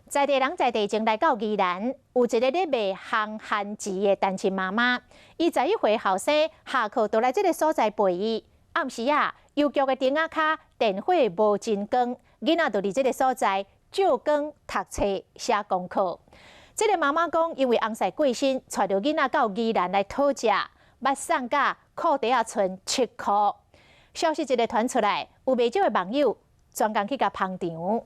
在地人在地前来到宜兰，有一个咧卖烘番薯的单亲妈妈，伊11岁后生，下课就来这个所在陪伊。暗时啊，邮局的顶仔卡电火无真光，囡仔就伫这个所在照光读册写功课。这个妈妈讲，因为翁婿过身，带着囡仔到宜兰来讨食，捌送价裤底啊剩7块。消息一个传出来，有袂少的网友专工去甲捧场。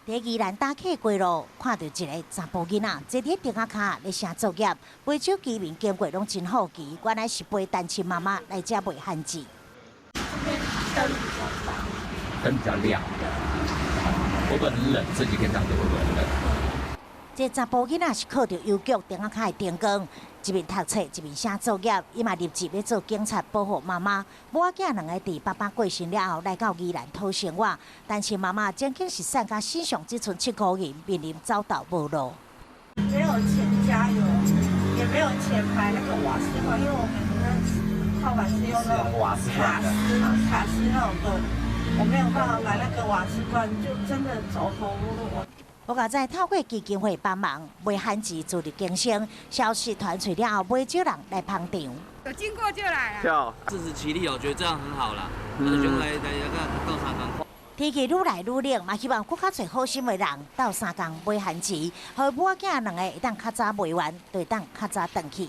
在宜兰打客过路，看到一个查甫囡仔坐伫顶仔卡咧写作业，陪手居民经过拢真好奇，原来是陪单亲妈妈来这卖番薯。灯比较亮，会不会很冷？这几天这样子会不会很冷？这查甫囡仔是靠着邮局顶仔卡的灯光，一面读册一面写作业，伊嘛立志要做警察保护妈妈。母仔囝两个伫爸爸过身了后来到宜兰讨生活，但是妈妈曾经是散家身上只剩7块银，面临走投无路。没有钱加油，也没有钱买那个瓦斯罐，因为我们那套板是用那种卡斯那种的，我没有办法买那个瓦斯罐，就真的走投无路。不过在透过基金会帮忙卖番薯自力更生，消息传出了后，袂少人来捧场。有经过就来了，自食其力，我觉得这样很好啦。将来那个更上更。天气愈来愈冷，嘛希望更较侪好心的人到三工买番薯，互母仔囝两个会当较早卖完，就会当较早回去。